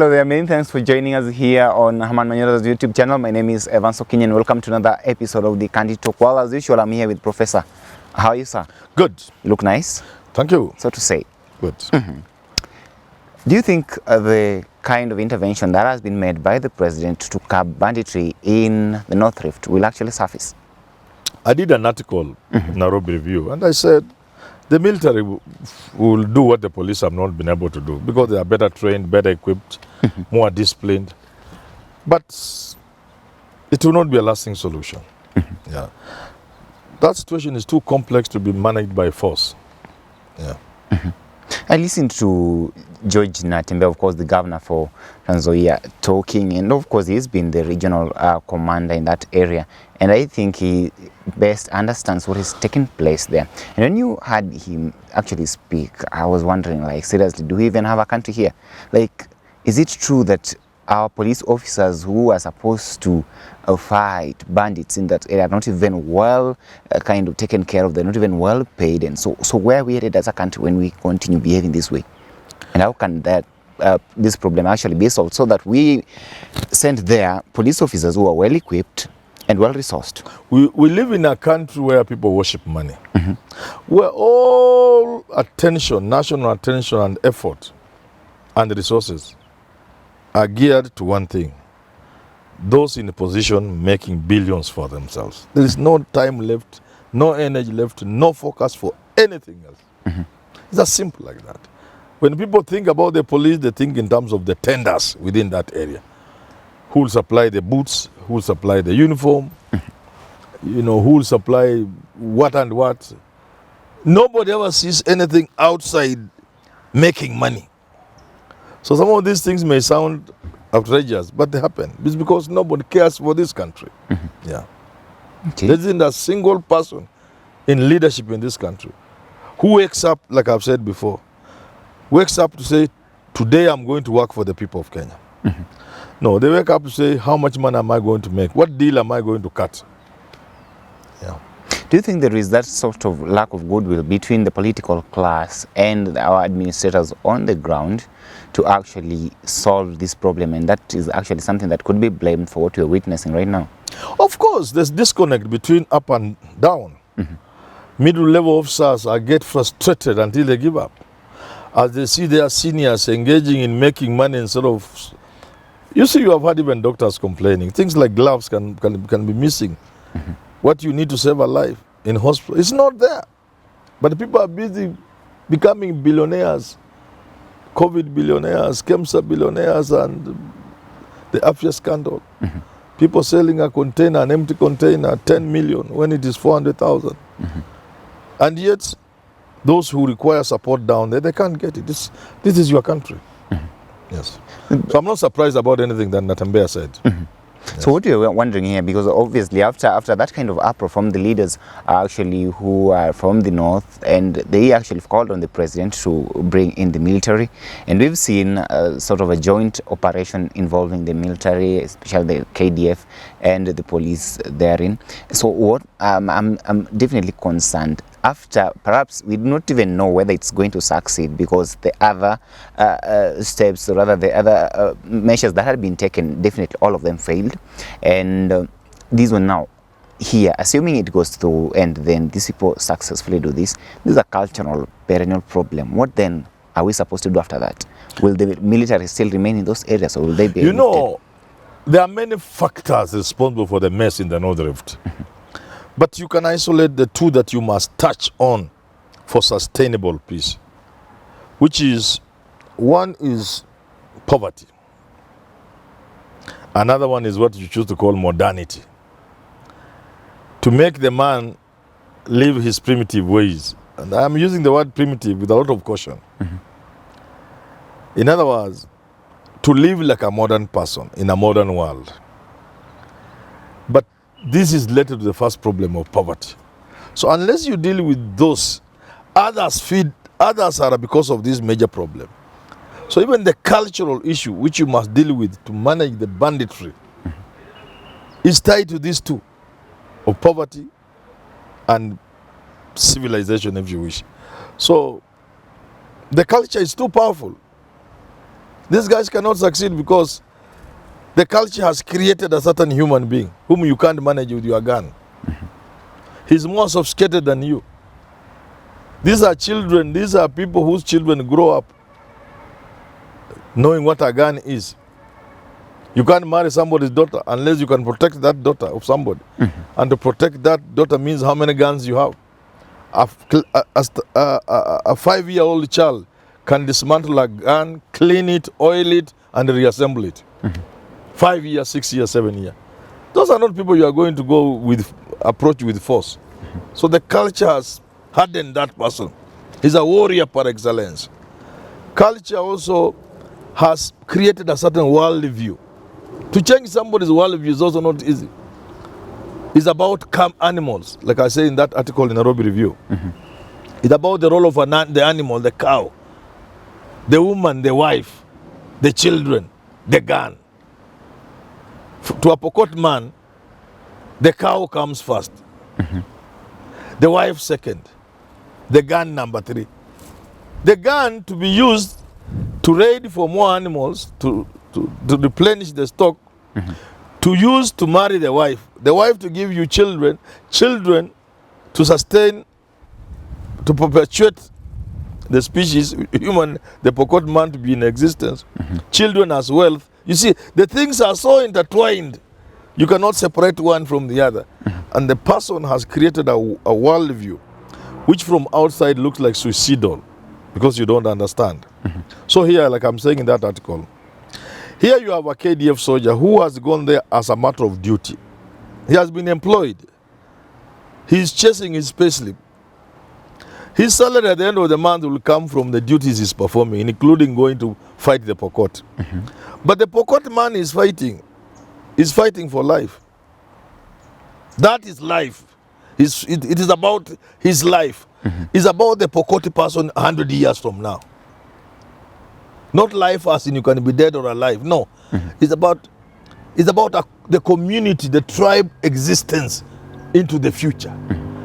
Hello there, many thanks for joining us here on Herman Manyora's YouTube channel. My name is Evan Sokinyi and welcome to another episode of the Candy Talk. Well, as usual, I'm here with Professor. How are you, sir? Good. You look nice. Thank you. So to say. Good. Do you think the kind of intervention that has been made by the president to curb banditry in the North Rift will actually surface? I did an article in Nairobi Review and I said the military will do what the police have not been able to do because they are better trained, better equipped, more disciplined. But it will not be a lasting solution. Yeah. That situation is too complex to be managed by force. Yeah. I listened to George Natembe, of course, the governor for Trans Nzoia, talking, and of course, he's been the regional commander in that area, and I think he best understands what is taking place there. And when you heard him actually speak, I was wondering, like, seriously, do we even have a country here? Like, is it true that our police officers who are supposed to fight bandits in that area are not even well kind of taken care of, they're not even well paid, and so where are we headed as a country when we continue behaving this way? And how can that this problem actually be solved so that we send there police officers who are well equipped and well resourced? We live in a country where people worship money, where all attention, national attention and effort and resources are geared to one thing: those in a position making billions for themselves. There is no time left, no energy left, no focus for anything else. It's as simple like that. When people think about the police, they think in terms of the tenders within that area. Who will supply the boots? Who will supply the uniform? You know, who will supply what and what? Nobody ever sees anything outside making money. So some of these things may sound outrageous, but they happen. It's because nobody cares for this country. Yeah. Okay. There isn't a single person in leadership in this country who wakes up, like I've said before, wakes up to say, today I'm going to work for the people of Kenya. No, they wake up to say, how much money am I going to make? What deal am I going to cut? Yeah. Do you think there is that sort of lack of goodwill between the political class and our administrators on the ground to actually solve this problem, and that is actually something that could be blamed for what we're witnessing right now? Of course, there's disconnect between up and down. Middle level officers get frustrated until they give up, as they see their seniors engaging in making money instead of... You see, you have had even doctors complaining. Things like gloves can be missing. What you need to save a life in hospital, it's not there. But people are busy becoming billionaires, COVID billionaires, Kemsa billionaires, and the Afya scandal. People selling a container, an empty container, 10 million when it is 400,000. And yet, those who require support down there, they can't get it. This is your country. Yes. So I'm not surprised about anything that Natembe said. Yes. So what we were wondering here, because obviously after that kind of uproar from the leaders actually who are from the north, and they actually called on the president to bring in the military, and we've seen sort of a joint operation involving the military, especially the KDF and the police therein. So what I'm definitely concerned. After, perhaps we do not even know whether it's going to succeed, because the other steps, or rather the other measures that had been taken, definitely all of them failed. And these one now here, assuming it goes through and then these people successfully do this, this is a cultural, perennial problem. What then are we supposed to do after that? Will the military still remain in those areas, or will they be You lifted? know, there are many factors responsible for the mess in the North Rift. But you can isolate the two that you must touch on for sustainable peace, which is, one is poverty. Another one is what you choose to call modernity. To make the man live his primitive ways. And I'm using the word primitive with a lot of caution. In other words, to live like a modern person in a modern world. But this is related to the first problem of poverty. So unless you deal with those, others are because of this major problem. So even the cultural issue which you must deal with to manage the banditry is tied to these two, of poverty and civilization, if you wish. So the culture is too powerful. These guys cannot succeed because the culture has created a certain human being whom you can't manage with your gun. He's more sophisticated than you. These are children, these are people whose children grow up knowing what a gun is. You can't marry somebody's daughter unless you can protect that daughter of somebody. And to protect that daughter means how many guns you have. A 5-year-old child can dismantle a gun, clean it, oil it, and reassemble it. 5 years, 6 years, 7 years. Those are not people you are going to go with, approach with force. So the culture has hardened that person. He's a warrior par excellence. Culture also has created a certain worldly view. To change somebody's worldly view is also not easy. It's about calm animals, like I say in that article in Nairobi Review. It's about the role of the animal, the cow, the woman, the wife, the children, the gun. To a Pokot man, the cow comes first, the wife second, the gun number 3. The gun to be used to raid for more animals, to replenish the stock, to use to marry the wife to give you children to sustain, to perpetuate the species, human, the Pokot man to be in existence, children as wealth. You see, the things are so intertwined, you cannot separate one from the other. And the person has created a worldview, which from outside looks like suicidal, because you don't understand. So here, like I'm saying in that article, here you have a KDF soldier who has gone there as a matter of duty. He has been employed. He's chasing his payslip. His salary at the end of the month will come from the duties he's performing, including going to fight the Pokot. But the Pokot man is fighting. He's fighting for life. That is life. It is about his life. It's about the Pokot person 100 years from now. Not life as in you can be dead or alive. No. It's about the community, the tribe existence into the future.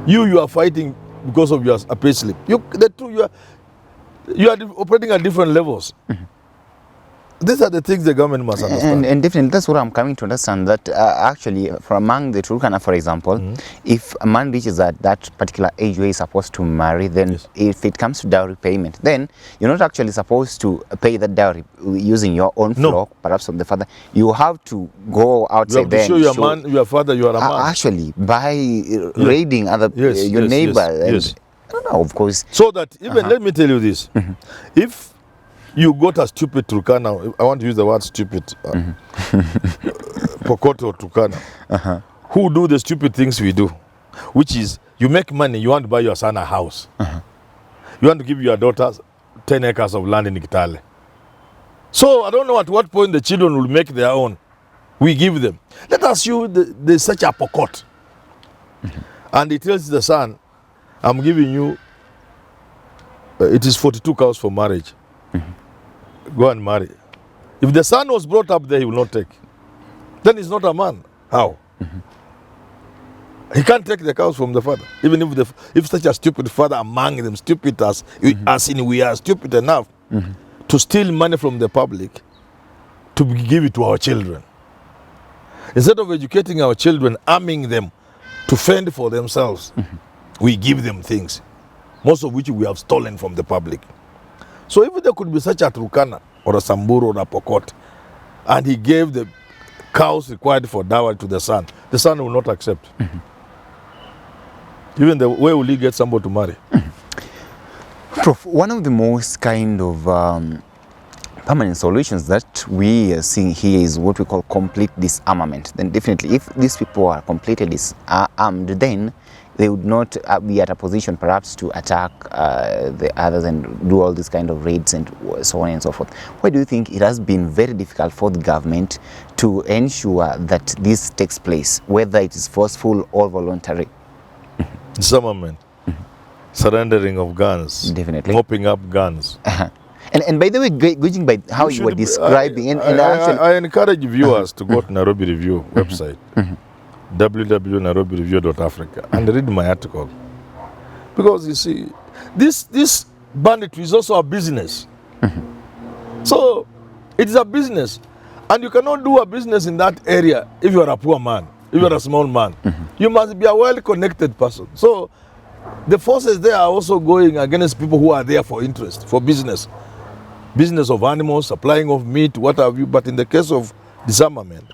You are fighting because of your payslip. You are operating at different levels. These are the things the government must understand. And definitely, that's what I'm coming to understand, that actually, from among the Turkana, for example, if a man reaches that particular age where he's supposed to marry, then if it comes to dowry payment, then you're not actually supposed to pay that dowry using your own flock, perhaps from the father. You have to go outside there. You have to show your father you are a man. Actually, by raiding other your neighbor. Yes. I don't know, of course. So that even, let me tell you this, if you got a stupid Turkana, I want to use the word stupid, Pokot or Turkana, who do the stupid things we do, which is you make money, you want to buy your son a house. You want to give your daughter 10 acres of land in Kitale. So I don't know at what point the children will make their own. We give them. Let us use there's such a Pokot. And he tells the son, I'm giving you, it is 42 cows for marriage. Go and marry. If the son was brought up there, he will not take. Then he's not a man. How? He can't take the cows from the father. Even if such a stupid father among them, stupid as in we are stupid enough to steal money from the public to give it to our children. Instead of educating our children, arming them to fend for themselves, we give them things, most of which we have stolen from the public. So if there could be such a Turkana or a Samburu or a Pokot, and he gave the cows required for dowry to the son will not accept. Even where will he get somebody to marry? Prof, one of the most kind of permanent solutions that we are seeing here is what we call complete disarmament. Then definitely, if these people are completely disarmed, then they would not be at a position perhaps to attack the others and do all these kind of raids and so on and so forth. Why do you think it has been very difficult for the government to ensure that this takes place, whether it is forceful or voluntary? Disarmament, surrendering of guns, definitely, mopping up guns. And by the way, judging by how you were describing, I encourage viewers to go to Nairobi Review website. www.nairobireview.africa and read my article, because you see this banditry is also a business. So It's a business. And you cannot do a business in that area if you are a poor man, if you are a small man. You must be a well-connected person. So the forces there are also going against people who are there for interest, for business. Business of animals, supplying of meat, what have you. But in the case of disarmament,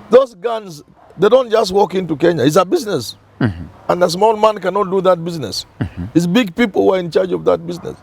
those guns, they don't just walk into Kenya. It's a business. And a small man cannot do that business. It's big people who are in charge of that business.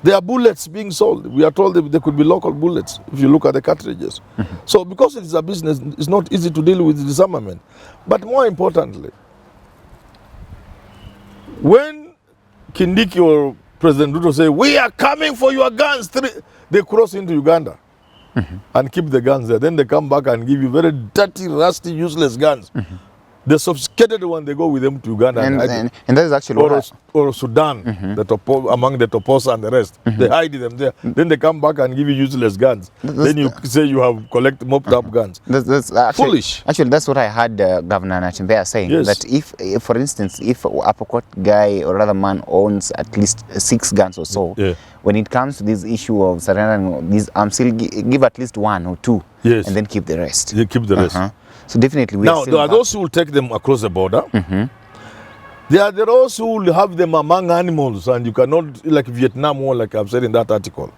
There are bullets being sold. We are told that there could be local bullets if you look at the cartridges. So because it is a business, it's not easy to deal with disarmament. But more importantly, when Kindiki or President Ruto say, we are coming for your guns, they cross into Uganda and keep the guns there. Then they come back and give you very dirty, rusty, useless guns. The sophisticated one, they go with them to Uganda and that is actually or Sudan, among the Toposa and the rest. They hide them there. Then they come back and give you useless guns. Then you say you have mopped up guns. That's actually, foolish. Actually, that's what I heard Governor Natembeya saying. Yes. That if, for instance, if a Pokot guy or other man owns at least 6 guns or so, when it comes to this issue of surrendering these arms, he'll give at least 1 or 2, and then keep the rest. You keep the rest. So definitely, now there are those who will take them across the border. There are those who will have them among animals, and you cannot, like Vietnam War, like I've said in that article.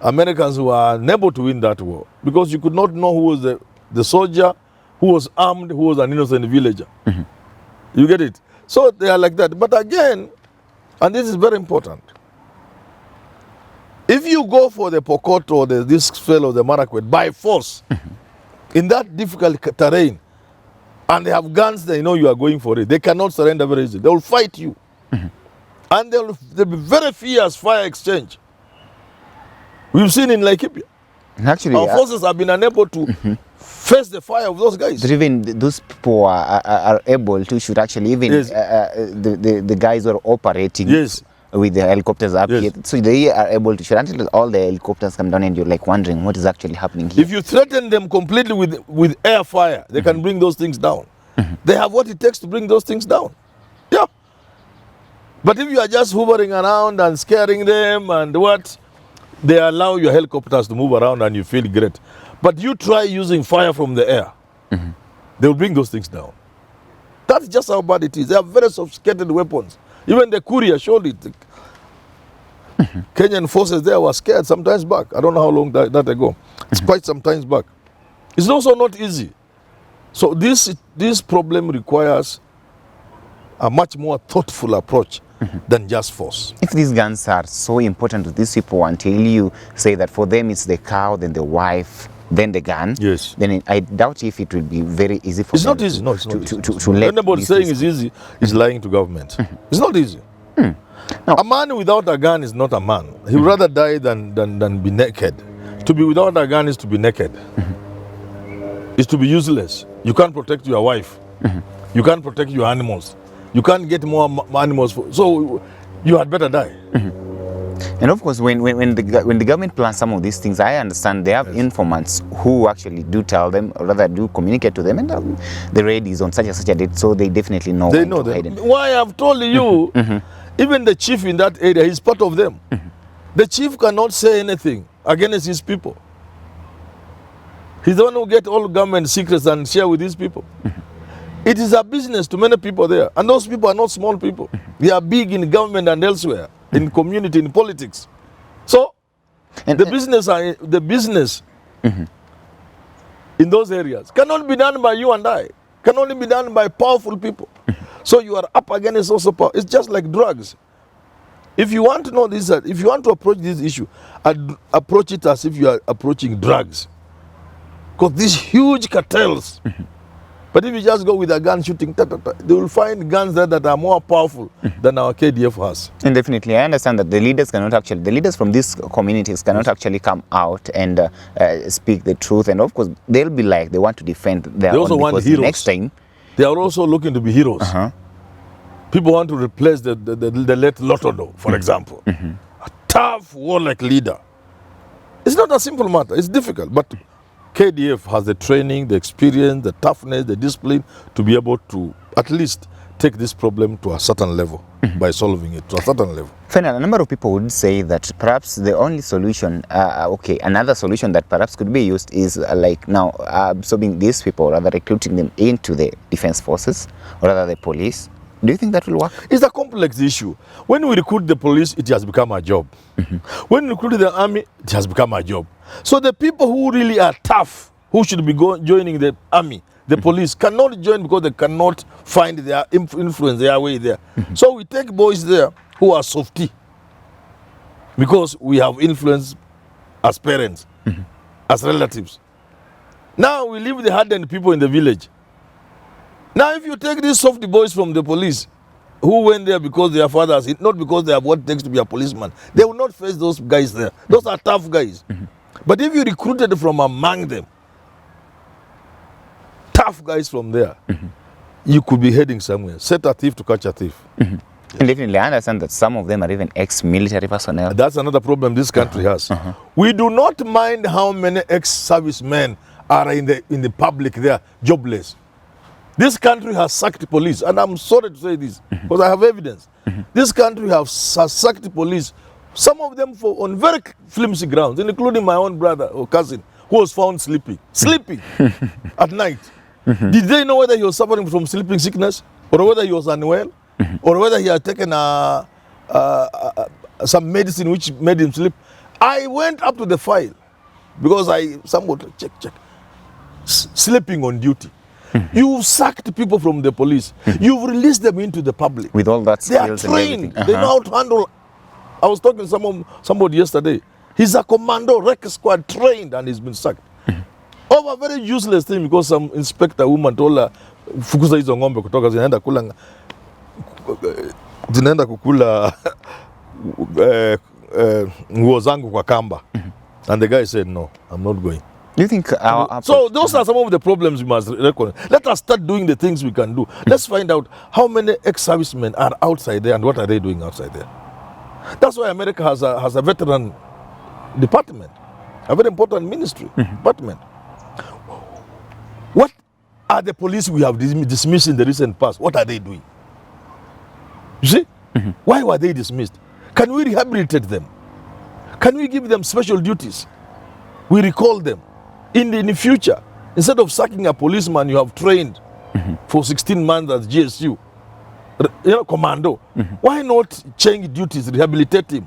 Americans were unable to win that war because you could not know who was the soldier, who was armed, who was an innocent villager. You get it? So they are like that. But again, and this is very important, if you go for the Pokot or this fellow, the Marakwet, by force, in that difficult terrain, and they have guns, they know you are going for it. They cannot surrender very easily. They will fight you. And they'll be very fierce fire exchange. We've seen in Laikipia. Actually, our forces have been unable to face the fire of those guys. But even those people are able to shoot, actually, even the guys who are operating with the helicopters up here. So they are able to shoot until all the helicopters come down and you're like wondering what is actually happening here. If you threaten them completely with air fire, they can bring those things down. They have what it takes to bring those things down. Yeah. But if you are just hovering around and scaring them and what, they allow your helicopters to move around and you feel great. But you try using fire from the air, they will bring those things down. That's just how bad it is. They have very sophisticated weapons. Even the courier showed it. Kenyan forces there were scared some times back. I don't know how long that ago. It's quite some times back. It's also not easy. So this problem requires a much more thoughtful approach than just force. If these guns are so important to these people until you say that for them it's the cow, then the wife, then the gun, then I doubt if it will be very easy for them. It's not easy. No, it's not easy. To let anybody saying it's easy is lying to government. It's not easy. Now, a man without a gun is not a man. He would rather die than be naked. To be without a gun is to be naked. Is to be useless. You can't protect your wife. You can't protect your animals. You can't get more animals. So you had better die. And of course, when the government plans some of these things, I understand they have informants who actually do tell them, or rather do communicate to them, and the raid is on such and such a date, so they definitely know. They know them. Why I've told you, even the chief in that area, he's part of them. The chief cannot say anything against his people. He's the one who gets all government secrets and share with these people. It is a business to many people there, and those people are not small people. They are big in government and elsewhere. In community, in politics. So, the business in those areas cannot be done by you and I. Can only be done by powerful people. So you are up against also power. It's just like drugs. If you want to know this, if you want to approach this issue, approach it as if you are approaching drugs. Because these huge cartels, but if you just go with a gun shooting, they will find guns there that are more powerful than our KDF has. And definitely, I understand that the leaders from these communities cannot actually come out and speak the truth. And of course, they'll be like, they want to defend their own, because the next time. They are also looking to be heroes. People want to replace the late Lotodo, for example. A tough, warlike leader. It's not a simple matter. It's difficult, but KDF has the training, the experience, the toughness, the discipline to be able to at least take this problem to a certain level. by solving it to a certain level. Final, a number of people would say that perhaps the only solution, another solution that perhaps could be used is like now absorbing these people, rather recruiting them into the defense forces or rather the police. Do you think that will work? It's a complex issue. When we recruit the police, it has become a job. When we recruit the army, it has become a job. So the people who really are tough, who should be joining the army, the police, cannot join because they cannot find their influence their way there. So we take boys there who are softy because we have influence as parents, as relatives. Now we leave the hardened people in the village. Now if you take these softy boys from the police who went there because their fathers, not because they have what it takes to be a policeman, they will not face those guys there. Those are tough guys. But if you recruited from among them, tough guys from there, you could be heading somewhere. Set a thief to catch a thief. And definitely, I understand that some of them are even ex-military personnel. That's another problem this country has. We do not mind how many ex-servicemen are in the public there, jobless. This country has sacked police, and I'm sorry to say this, because I have evidence. This country has sacked police, some of them on very flimsy grounds, including my own brother or cousin, who was found sleeping at night. Did they know whether he was suffering from sleeping sickness, or whether he was unwell, or whether he had taken some medicine which made him sleep? I went up to the file because I somewhat check. Sleeping on duty. You've sacked people from the police. You've released them into the public. With all that They are skills and trained. everything. They know how to handle. I was talking to somebody yesterday. He's a commando, wreck squad, trained, and he's been sacked. Over a very useless thing because some inspector woman told her, fukuza hizo ng'ombe kutoka zinaenda kukula nguo zangu kwa kamba. And the guy said, no, I'm not going. Do you think so those are some of the problems we must recognize. Let us start doing the things we can do. Let's find out how many ex-servicemen are outside there and what are they doing outside there. That's why America has a veteran department, a very important ministry department. What are the police we have dismissed in the recent past? What are they doing? You see? Why were they dismissed? Can we rehabilitate them? Can we give them special duties? We recall them. In the future, instead of sacking a policeman you have trained for 16 months at GSU, commando, why not change duties, rehabilitate him,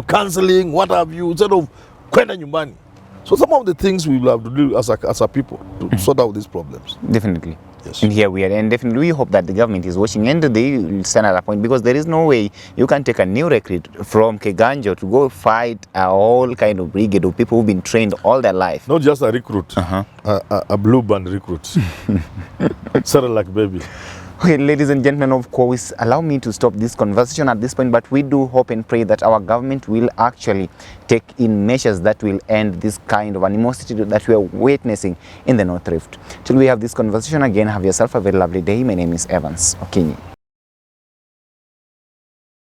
counseling, what have you, instead of kwenda nyumbani? So some of the things we will have to do as a people to sort out these problems. Definitely. Yes. And here we are, and definitely we hope that the government is watching and they will stand at a point, because there is no way you can take a new recruit from Kega to go fight a whole kind of brigade of people who've been trained all their life. Not just a recruit, a blue band recruit. Sorry, like baby. Okay, ladies and gentlemen, of course, allow me to stop this conversation at this point, but we do hope and pray that our government will actually take in measures that will end this kind of animosity that we are witnessing in the North Rift. Till we have this conversation again, have yourself a very lovely day. My name is Evans Okinyi.